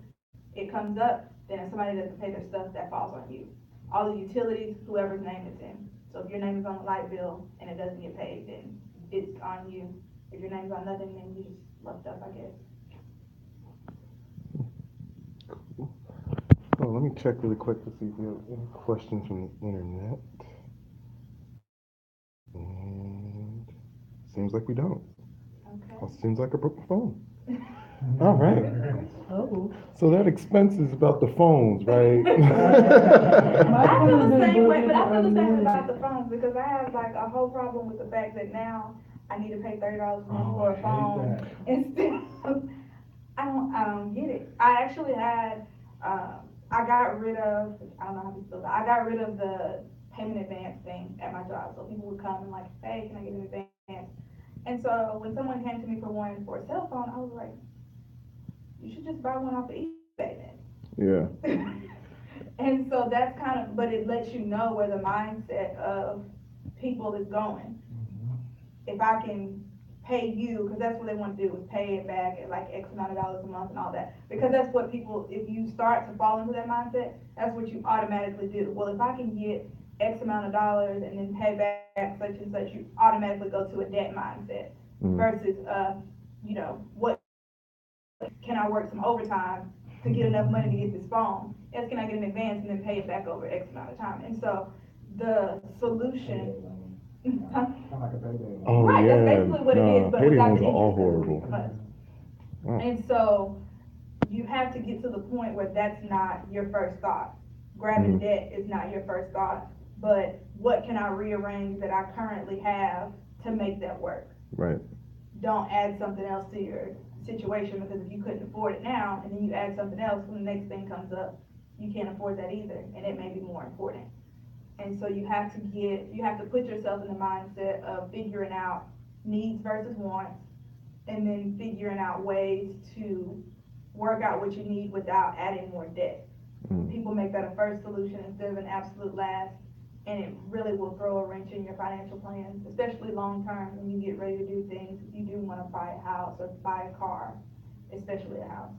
it comes up, then if somebody doesn't pay their stuff, that falls on you. All the utilities, whoever's name it's in. So if your name is on the light bill and it doesn't get paid, then it's on you. If your name's on nothing, then you just left up, I guess. Oh, let me check really quick to see if we have any questions from the internet. And seems like we don't. Okay. Well, seems like a broken phone. All right. Oh. So that expense is about the phones, right? I feel the same way, but I feel the same minute. about the phones, because I have like a whole problem with the fact that now I need to pay $30 a month for a phone instead of, I don't get it. I actually had, I got rid of, I don't know how to spell that, I got rid of the payment advance thing at my job, so people would come and like, hey, can I get an advance? And so when someone came to me for one for a cell phone, I was like, you should just buy one off of eBay then. Yeah. And so that's kind of, but it lets you know where the mindset of people is going. If I can pay you, because that's what they want to do, is pay it back at like X amount of dollars a month and all that. Because that's what people, if you start to fall into that mindset, that's what you automatically do. Well, if I can get X amount of dollars and then pay back such and such, you automatically go to a debt mindset versus, what can I work some overtime to get enough money to get this phone. Yes, can I get an advance and then pay it back over X amount of time? And so the solution. Huh? Kinda like a payday loan. Oh, Right, yeah. that's basically what it No, is, but payday without loans the are all interest that horrible. from us. Oh. And so you have to get to the point where that's not your first thought. Grabbing Mhm. debt is not your first thought, but what can I rearrange that I currently have to make that work? Right. Don't add something else to your situation, because if you couldn't afford it now and then you add something else, when the next thing comes up, you can't afford that either, and it may be more important. And so you have to put yourself in the mindset of figuring out needs versus wants, and then figuring out ways to work out what you need without adding more debt. Mm. People make that a first solution instead of an absolute last, and it really will throw a wrench in your financial plans, especially long term when you get ready to do things. If you do want to buy a house or buy a car, especially a house,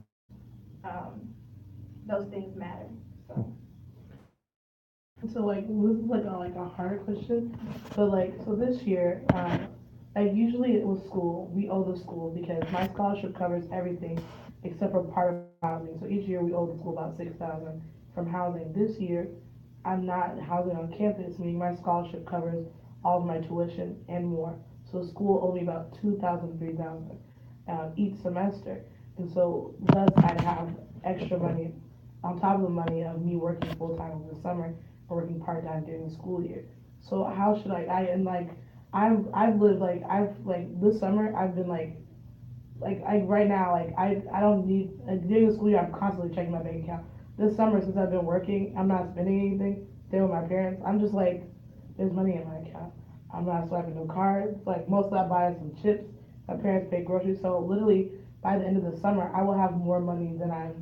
those things matter. So. So like, this is like a hard question, but like, so this year, like usually it was school, we owe the school because my scholarship covers everything except for part of housing. So each year we owe the school about 6,000 from housing. This year, I'm not housing on campus, meaning my scholarship covers all of my tuition and more. So the school owed me about 2,000, 3,000 each semester. And so thus I'd have extra money on top of the money of me working full time over the summer or working part time during the school year. So how should and like I've lived I've like this summer I've been like I right now I don't need during the school year I'm constantly checking my bank account. This summer since I've been working, I'm not spending anything, staying with my parents. I'm just like there's money in my account. I'm not swiping no cards. Like most of that buy is some chips. My parents pay groceries. So literally by the end of the summer I will have more money than I've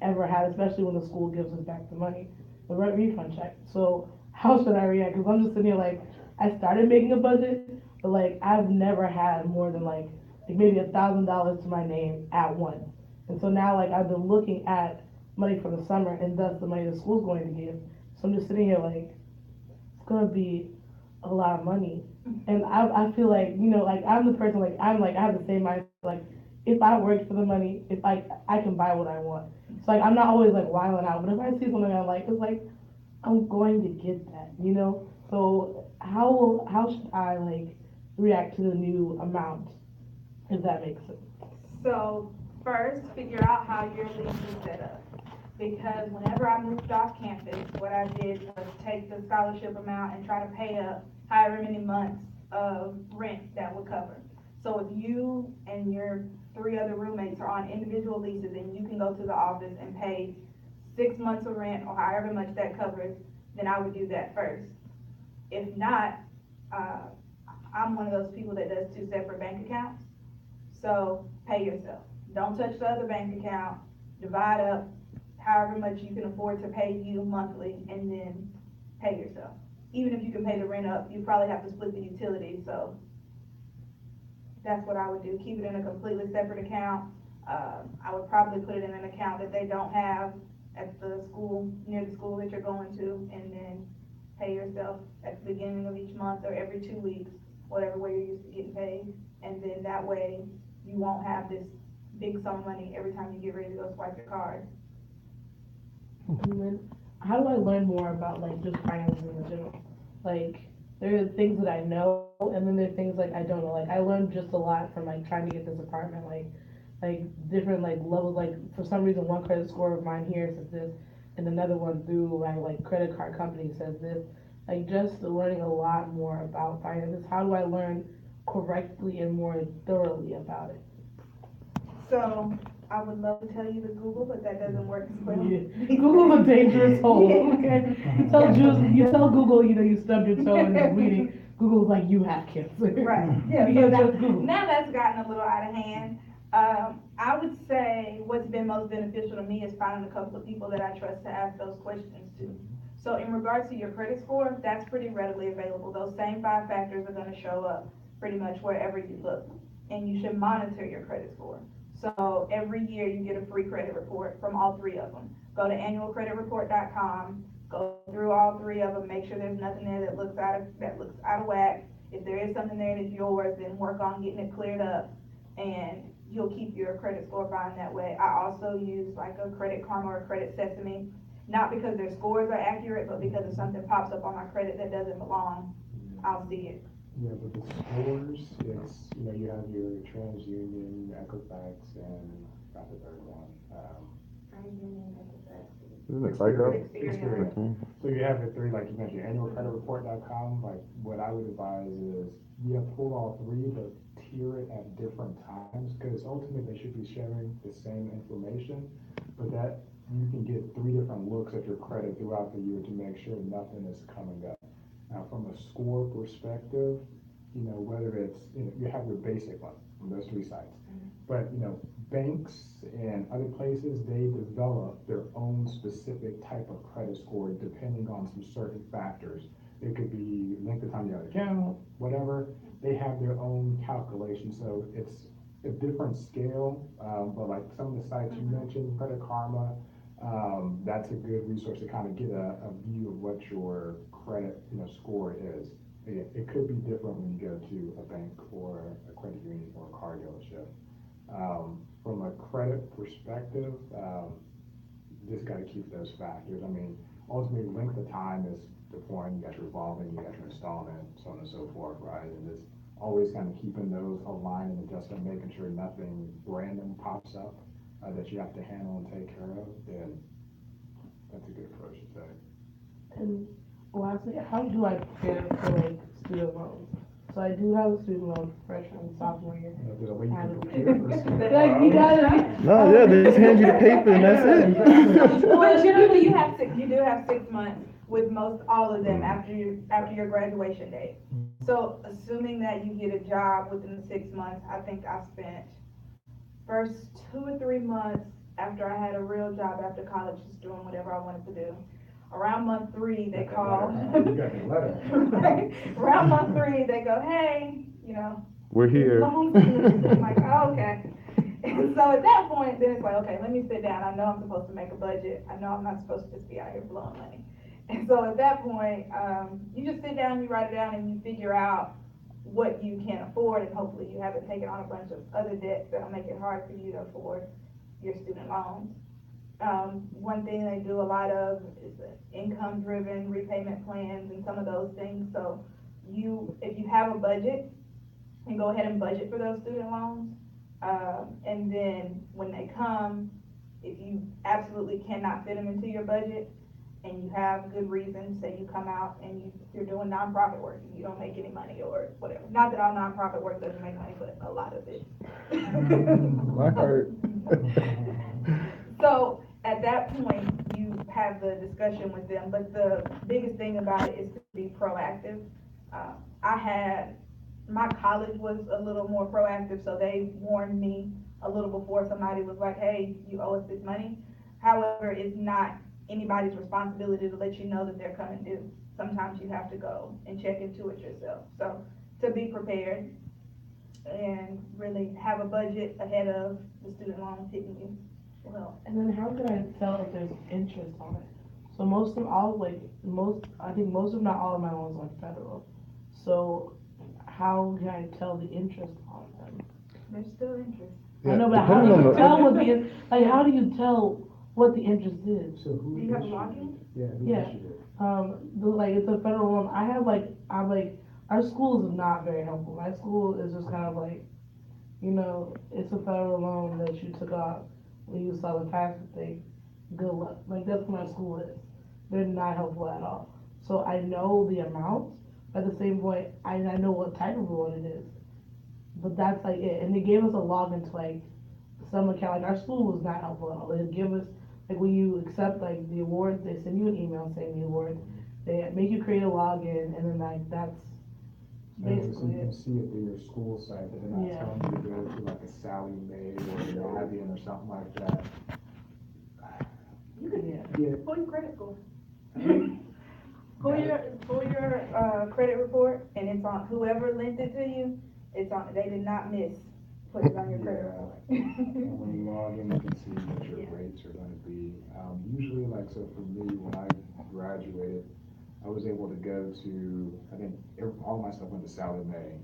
ever had, especially when the school gives us back the money, the refund check. So how should I react? Because I'm just sitting here like, I started making a budget, but like I've never had more than like maybe $1,000 to my name at once. And so now like I've been looking at money for the summer and thus the money the school's going to give. So I'm just sitting here like, it's gonna be a lot of money. And I feel like, like I'm the person I have the same mindset, like if I worked for the money, if I can buy what I want. So like I'm not always like wilding out, but if I see something I like, it's like I'm going to get that. So how should I like react to the new amount, if that makes sense? So first, figure out how your lease is set up. Because whenever I moved off campus, what I did was take the scholarship amount and try to pay up however many months of rent that would cover. So if you and your 3 other roommates are on individual leases and you can go to the office and pay 6 months of rent or however much that covers, then I would do that first. If not, I'm one of those people that does 2 separate bank accounts. So pay yourself. Don't touch the other bank account. Divide up however much you can afford to pay you monthly and then pay yourself. Even if you can pay the rent up, you probably have to split the utilities, so that's what I would do. Keep it in a completely separate account. I would probably put it in an account that they don't have at the school, near the school that you're going to, and then pay yourself at the beginning of each month or every 2 weeks, whatever way you're used to getting paid. And then that way you won't have this big sum of money every time you get ready to go swipe your card. And then how do I learn more about like just finances in general? Like there are things that I know and then there are things like I don't know. Like I learned just a lot from like trying to get this apartment, like different like levels. Like for some reason one credit score of mine here says this and another one through my like credit card company says this. Like just learning a lot more about finances. How do I learn correctly and more thoroughly about it? So I would love to tell you to Google, but that doesn't work as well. Yeah. Google's a dangerous hole. Okay? You tell Google, you stubbed your toe and it's bleeding. Google's like, you have cancer. Right, yeah, You so can't trust Google. now that's gotten a little out of hand. I would say what's been most beneficial to me is finding a couple of people that I trust to ask those questions to. So in regards to your credit score, that's pretty readily available. Those same 5 factors are gonna show up pretty much wherever you look. And you should monitor your credit score. So every year you get a free credit report from all 3 of them. Go to annualcreditreport.com, go through all 3 of them, make sure there's nothing there that looks out of whack. If there is something there that's yours, then work on getting it cleared up. And you'll keep your credit score fine that way. I also use like a Credit Karma or Credit Sesame, not because their scores are accurate, but because if something pops up on my credit that doesn't belong, I'll see it. Yeah, but the scores, it's, you have your TransUnion, Equifax, and got the third one. Isn't it FICO? Experian. So you have the three, like you mentioned, annualcreditreport.com. Like what I would advise is, pull all three, but tier it at different times, because ultimately they should be sharing the same information, but that you can get three different looks at your credit throughout the year to make sure nothing is coming up. Now, from a score perspective, whether it's, you have your basic one from those three sites. But, banks and other places, they develop their own specific type of credit score depending on some certain factors. It could be length of time you have an account, whatever. They have their own calculation, so it's a different scale. But like some of the sites you mentioned, Credit Karma, that's a good resource to kind of get a view of what your credit, score is. It could be different when you go to a bank or a credit union or a car dealership. From a credit perspective, just got to keep those factors. I mean, ultimately, length of time is the point. You got your revolving, you got your installment, so on and so forth, right? And it's always kind of keeping those aligned and adjusting, making sure nothing random pops up that you have to handle and take care of. Then that's a good approach to take. And lastly, how do I prepare for like student loans? So I do have a student loan freshman and sophomore year. There's a way you And- can prepare for student Like, you loans. gotta. No, yeah, they just hand you the paper and that's it. Well, generally, you do have 6 months with most all of them after your graduation date. So assuming that you get a job within the 6 months, I think I spent first 2 or 3 months after I had a real job after college, just doing whatever I wanted to do. Around month 3, they call. You got the letter. Right. Around month 3, they go, hey, We're here. loans. I'm like, oh, okay. And so at that point, then it's like, okay, let me sit down. I know I'm supposed to make a budget. I know I'm not supposed to just be out here blowing money. And so at that point, you just sit down, you write it down, and you figure out what you can afford, and hopefully you haven't taken on a bunch of other debts that'll make it hard for you to afford your student loans. One thing they do a lot of is income-driven repayment plans and some of those things. So if you have a budget, you go ahead and budget for those student loans. And then when they come, if you absolutely cannot fit them into your budget and you have good reason, say you come out and you're doing nonprofit work and you don't make any money or whatever. Not that all nonprofit work doesn't make money, but a lot of it. My heart. So at that point, you have the discussion with them, but the biggest thing about it is to be proactive. My college was a little more proactive, so they warned me a little before somebody was like, hey, you owe us this money. However, it's not anybody's responsibility to let you know that they're coming due. Sometimes you have to go and check into it yourself. So to be prepared and really have a budget ahead of the student loan hitting you will help. And then how can I tell if there's interest on it? So I think most of not all of my loans are federal. So how can I tell the interest on them? There's still interest. I know, but how do depending on you the- tell how do you tell what the interest is? So who Do you have a issued login? it? Yeah, who Yeah. issued it? It's a federal loan. Our school is not very helpful. My school is just kind of like, it's a federal loan that you took out when you saw the FAFSA thing. Good luck. Like, that's what my school is. They're not helpful at all. So I know the amount, but at the same point, I know what type of loan it is. But that's like it. And they gave us a login to like some account. Like, our school was not helpful at all. They give us, like, when you accept like the awards, they send you an email saying the award. They make you create a login, and then like that's So you basically can it. see it through your school site, but they're not Yeah. telling you to go to like a Sally Mae or an Adyen or something like that. You could Yeah. Yeah. pull your credit score. Pull your credit report, and it's on whoever lent it to you. It's on. They did not miss. Put it on your credit report. And when you log in, you can see what your Yeah. rates are gonna be. Usually, like, so for me, when I graduated, I was able to go to, I think, all my stuff went to Sally Mae.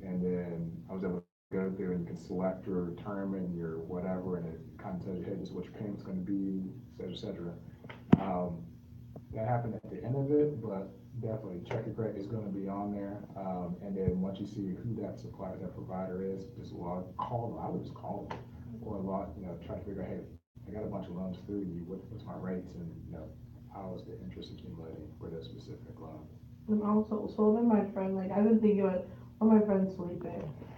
And then I was able go through and you can select your term and your whatever, and it kind of tells you, hey, this is what your payment's gonna be, et cetera, et cetera. That happened at the end of it, but definitely check your credit is gonna be on there. And then once you see who that supplier, that provider is, just call them. I would just call them, or try to figure out, hey, I got a bunch of loans through you, what's my rates, and, how is the interest accumulating for this specific loan? And also, so then my friend, like, I've been thinking about, one of my friends, Felipe,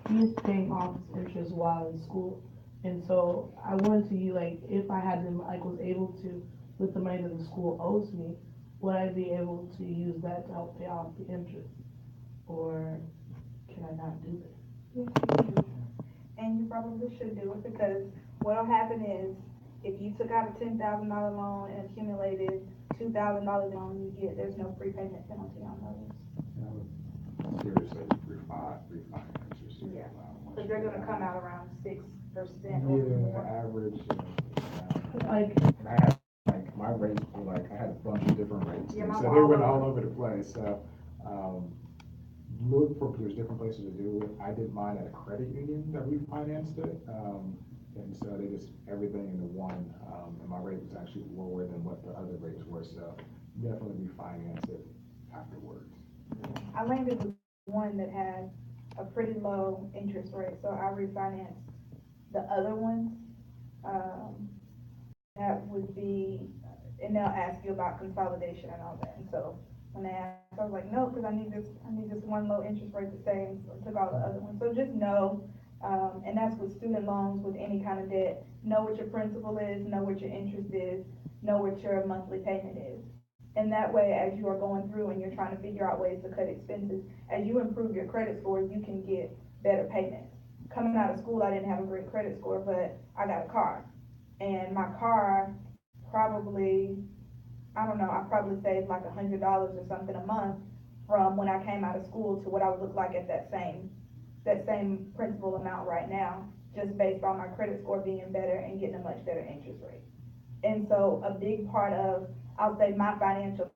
he's paying off his interest while in school. And so I wanted to, like, if I had them, like, was able to, with the money that the school owes me, would I be able to use that to help pay off the interest? Or can I not do that? Yes, you do. And you probably should do it, because what'll happen is, if you took out a $10,000 loan and accumulated $2,000 loan, there's no prepayment penalty on those. And I would seriously refinance your student Yeah. loan. Because they're gonna come out around 6% Yeah, or more. average. Like, And I had, my rates were I had a bunch of different rates. Yeah, and mine so were they all went over. all over the place, so, there's different places to do it. I did mine at a credit union that refinanced it. And so they just, everything into one, and my rate was actually lower than what the other rates were, so definitely refinance it afterwards. I landed with one that had a pretty low interest rate, so I refinanced the other ones. That would be, and they'll ask you about consolidation and all that, and so when they asked, I was like, no, because I need this one low interest rate to stay, and so I took all the other ones. So just know, and that's with student loans, with any kind of debt, know what your principal is, know what your interest is, know what your monthly payment is. And that way, as you are going through and you're trying to figure out ways to cut expenses, as you improve your credit score, you can get better payments. Coming out of school, I didn't have a great credit score, but I got a car. And my car probably, I don't know, I probably saved like $100 or something a month from when I came out of school to what I would look like at that same principal amount right now, just based on my credit score being better and getting a much better interest rate. And so a big part of, I'll say, my financial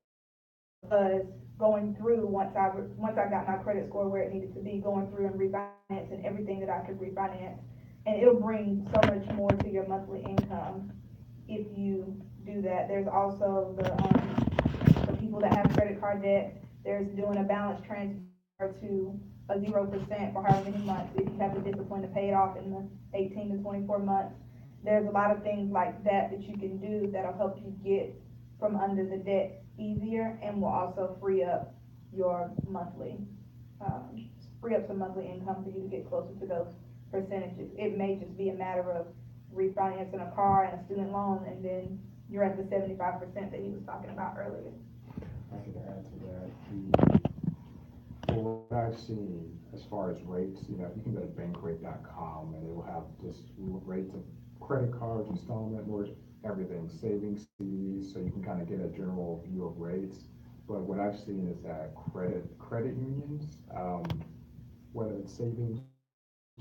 was going through, once I got my credit score where it needed to be, going through and refinancing everything that I could refinance. And it'll bring so much more to your monthly income if you do that. There's also the people that have credit card debt, there's doing a balance transfer to a 0% for however many months, if you have the discipline to pay it off in the 18 to 24 months. There's a lot of things like that you can do that'll help you get from under the debt easier, and will also free up your monthly, some monthly income for you to get closer to those percentages. It may just be a matter of refinancing a car and a student loan, and then you're at the 75% that he was talking about earlier. I could add to that, what I've seen as far as rates, you can go to bankrate.com and it will have just rates of credit cards, installment, mortgage, everything, savings, CDs, so you can kind of get a general view of rates. But what I've seen is that credit unions, whether it's savings,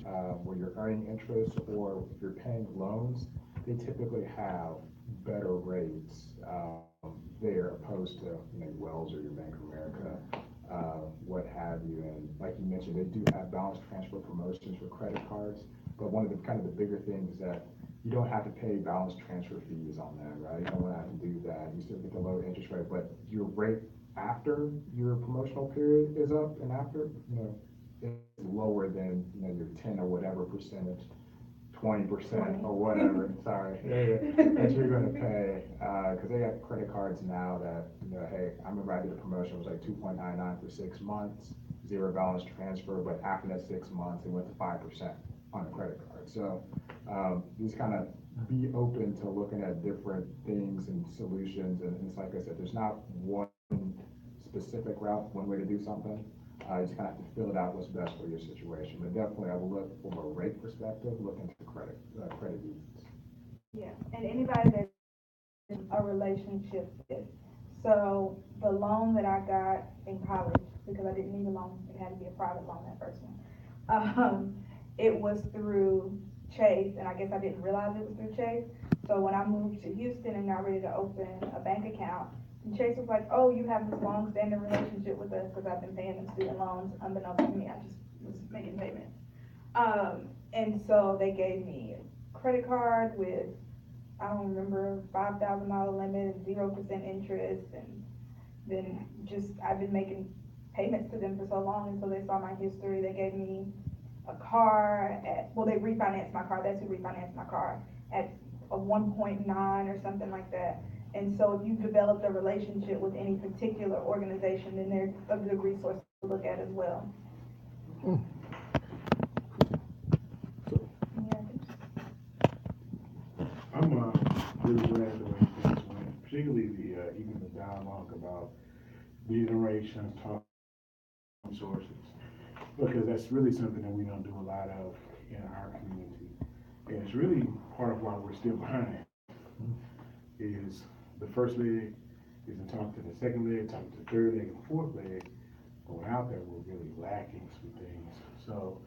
where you're earning interest, or if you're paying loans, they typically have better rates there, opposed to your Wells or your Bank of America, what have you. And like you mentioned, they do have balance transfer promotions for credit cards, but one of the kind of the bigger things is that you don't have to pay balance transfer fees on that, right? You don't have to do that. You still get the low interest rate, but your rate after your promotional period is up, and after, is lower than, your 10 or whatever percentage, 20% or whatever, sorry, that you're gonna pay, cause they got credit cards now that, hey, I remember I did a promotion, it was like 2.99 for 6 months, zero balance transfer, but after that 6 months, it went to 5% on a credit card. So, just kind of be open to looking at different things and solutions, and it's like I said, there's not one specific route, one way to do something. You just kind of have to fill it out what's best for your situation. But definitely, I will look from a rate perspective, look into credit unions. Yeah, and anybody that's in a relationship with. So the loan that I got in college, because I didn't need a loan, it had to be a private loan, that first one. It was through Chase, and I guess I didn't realize it was through Chase. So when I moved to Houston and got ready to open a bank account, and Chase was like, oh, you have this long-standing relationship with us, because I've been paying them student loans. Unbeknownst to me, I just was making payments. And so they gave me a credit card with, I don't remember, $5,000 limit, 0% interest, and then I've been making payments to them for so long, and so they saw my history. They gave me a car they refinanced my car. That's who refinanced my car at a 1.9 or something like that. And so if you've developed a relationship with any particular organization, then they're a good resource to look at as well. I'm really glad the way things went, particularly even the dialogue about generations, talk sources, because that's really something that we don't do a lot of in our community. And it's really part of why we're still behind. Is the first leg is to talk to the second leg, talk to the third leg, and the fourth leg. But without that, we're really lacking some things. So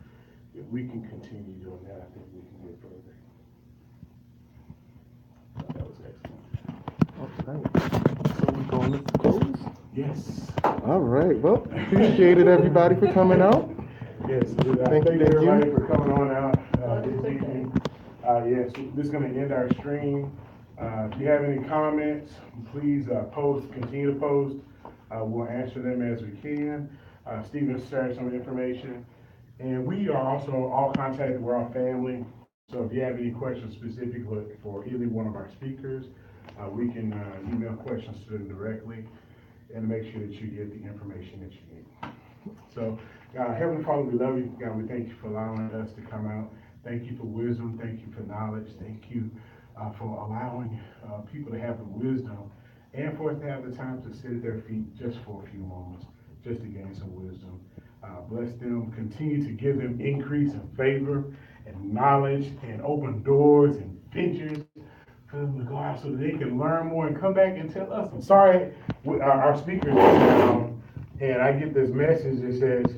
if we can continue doing that, I think we can get further. That was excellent. All right. So we going to close? Yes. All right. Well, appreciated everybody for coming out. Yes. Thank you, everybody for coming on out this evening. Yes, this is going to end our stream. If you have any comments, please continue to post. We'll answer them as we can. Stephen shared some information. And we are also all contacted, we're all family. So if you have any questions specifically for either one of our speakers, we can email questions to them directly and make sure that you get the information that you need. So, Heavenly Father, we love you. God, we thank you for allowing us to come out. Thank you for wisdom. Thank you for knowledge. Thank you for allowing people to have the wisdom and for us to have the time to sit at their feet just for a few moments, just to gain some wisdom. Bless them. Continue to give them increase in favor and knowledge and open doors and ventures for them to go out so that they can learn more and come back and tell us. I'm sorry, our speakers came down and I get this message that says,